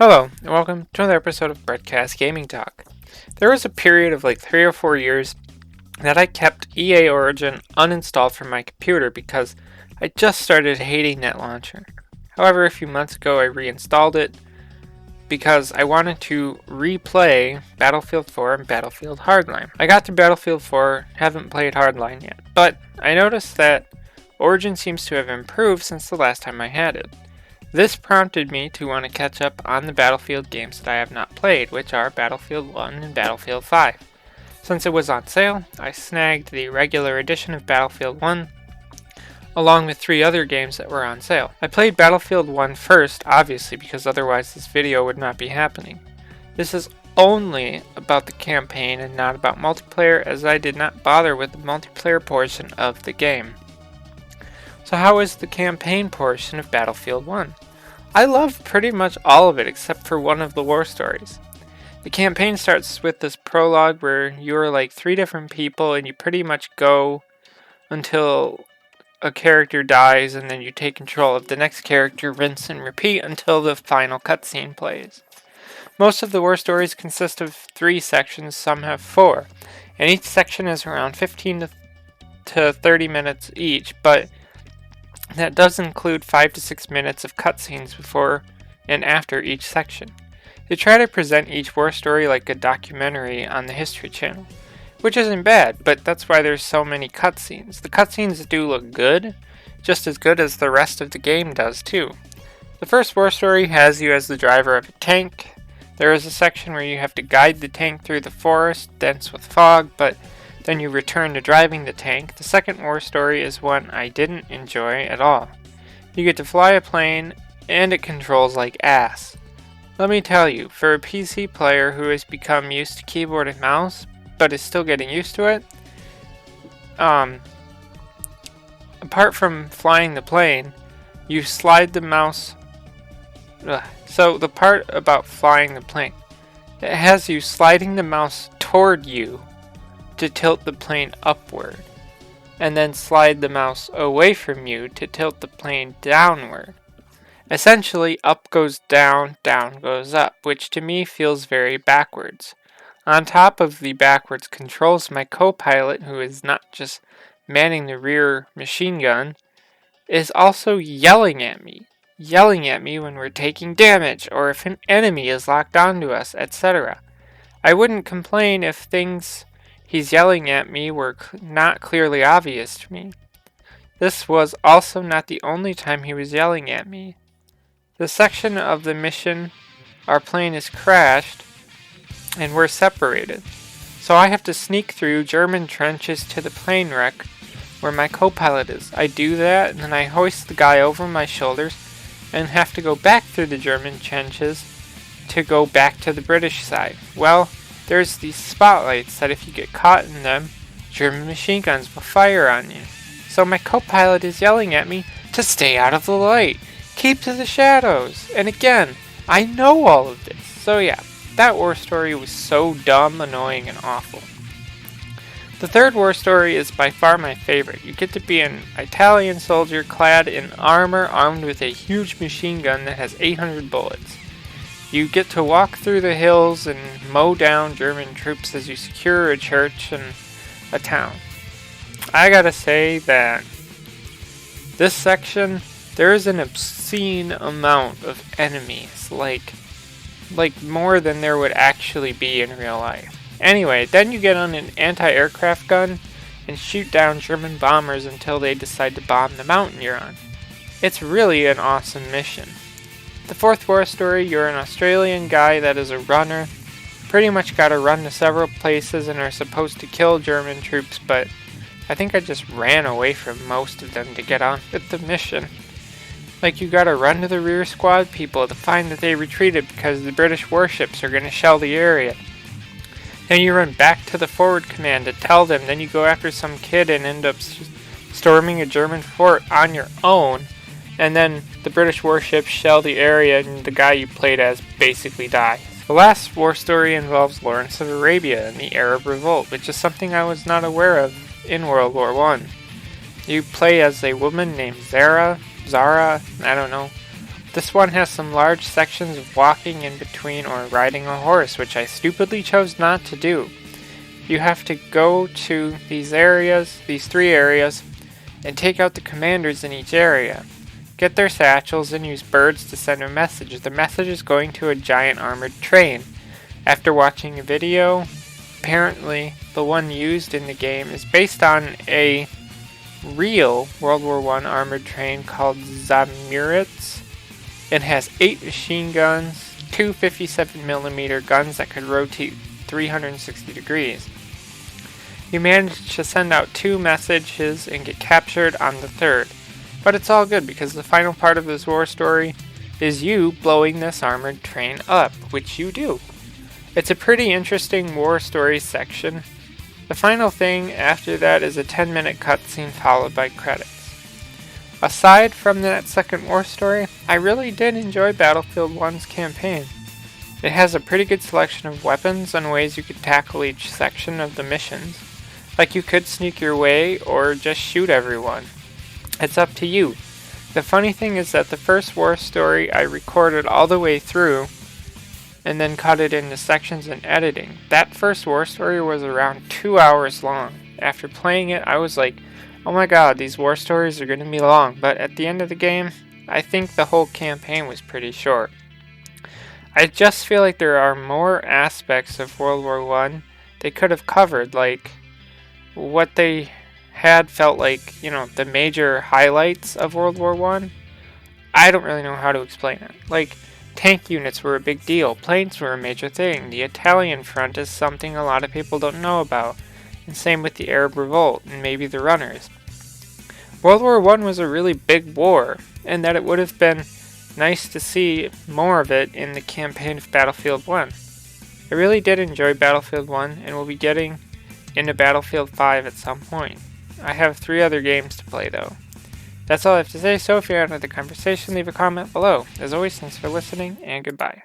Hello, and welcome to another episode of Breadcast Gaming Talk. There was a period of like 3 or 4 years that I kept EA Origin uninstalled from my computer because I just started hating that launcher. However, a few months ago I reinstalled it because I wanted to replay Battlefield 4 and Battlefield Hardline. I got to Battlefield 4, haven't played Hardline yet, but I noticed that Origin seems to have improved since the last time I had it. This prompted me to want to catch up on the Battlefield games that I have not played, which are Battlefield 1 and Battlefield 5. Since it was on sale, I snagged the regular edition of Battlefield 1, along with 3 other games that were on sale. I played Battlefield 1 first, obviously, because otherwise this video would not be happening. This is only about the campaign and not about multiplayer, as I did not bother with the multiplayer portion of the game. So how is the campaign portion of Battlefield 1? I love pretty much all of it except for one of the war stories. The campaign starts with this prologue where you're like 3 different people and you pretty much go until a character dies and then you take control of the next character, rinse and repeat until the final cutscene plays. Most of the war stories consist of 3 sections, some have 4, and each section is around 15 to 30 minutes each, but that does include 5 to 6 minutes of cutscenes before and after each section. They try to present each war story like a documentary on the History Channel, which isn't bad, but that's why there's so many cutscenes. The cutscenes do look good, just as good as the rest of the game does too. The first war story has you as the driver of a tank. There is a section where you have to guide the tank through the forest, dense with fog, but then you return to driving the tank. The second war story is one I didn't enjoy at all. You get to fly a plane, and it controls like ass. Let me tell you, for a PC player who has become used to keyboard and mouse, but is still getting used to it, apart from flying the plane, you slide the mouse. So the part about flying the plane, it has you sliding the mouse toward you to tilt the plane upward, and then slide the mouse away from you to tilt the plane downward. Essentially, up goes down, down goes up, which to me feels very backwards. On top of the backwards controls, my co-pilot, who is not just manning the rear machine gun, is also yelling at me when we're taking damage, or if an enemy is locked onto us, etc. I wouldn't complain if things he's yelling at me were not clearly obvious to me. This was also not the only time he was yelling at me. The section of the mission, our plane is crashed, and we're separated. So I have to sneak through German trenches to the plane wreck where my co-pilot is. I do that, and then I hoist the guy over my shoulders and have to go back through the German trenches to go back to the British side. Well, there's these spotlights that if you get caught in them, German machine guns will fire on you. So my co-pilot is yelling at me to stay out of the light, keep to the shadows, and again, I know all of this. So yeah, that war story was so dumb, annoying, and awful. The third war story is by far my favorite. You get to be an Italian soldier clad in armor, armed with a huge machine gun that has 800 bullets. You get to walk through the hills and mow down German troops as you secure a church and a town. I gotta say that this section, there is an obscene amount of enemies, like more than there would actually be in real life. Anyway, then you get on an anti-aircraft gun and shoot down German bombers until they decide to bomb the mountain you're on. It's really an awesome mission. The fourth war story, you're an Australian guy that is a runner. Pretty much gotta run to several places and are supposed to kill German troops, but I think I just ran away from most of them to get on with the mission. Like, you gotta run to the rear squad people to find that they retreated because the British warships are gonna shell the area. Then you run back to the forward command to tell them, then you go after some kid and end up storming a German fort on your own. And then the British warships shell the area and the guy you played as basically dies. The last war story involves Lawrence of Arabia and the Arab Revolt, which is something I was not aware of in World War I. You play as a woman named Zara, I don't know, This one has some large sections of walking in between or riding a horse, which I stupidly chose not to do. You have to go to these three areas, and take out the commanders in each area. Get their satchels and use birds to send a message. The message is going to a giant armored train. After watching a video, apparently the one used in the game is based on a real World War I armored train called Zamuritz. It has 8 machine guns, 2 57mm guns that could rotate 360 degrees. You managed to send out 2 messages and get captured on the 3rd. But it's all good because the final part of this war story is you blowing this armored train up, which you do. It's a pretty interesting war story section. The final thing after that is a 10-minute cutscene followed by credits. Aside from that second war story, I really did enjoy Battlefield 1's campaign. It has a pretty good selection of weapons and ways you could tackle each section of the missions. Like you could sneak your way or just shoot everyone. It's up to you. The funny thing is that the first war story I recorded all the way through and then cut it into sections in editing. That first war story was around 2 hours long. After playing it, I was like, oh my god, these war stories are going to be long. But at the end of the game, I think the whole campaign was pretty short. I just feel like there are more aspects of World War I they could have covered, like what they had felt like, the major highlights of World War I. I don't really know how to explain it. Like, tank units were a big deal, planes were a major thing, the Italian front is something a lot of people don't know about, and same with the Arab Revolt, and maybe the runners. World War I was a really big war, and that it would have been nice to see more of it in the campaign of Battlefield 1. I really did enjoy Battlefield 1, and will be getting into Battlefield 5 at some point. I have 3 other games to play though. That's all I have to say, so if you're out of the conversation, leave a comment below. As always, thanks for listening, and goodbye.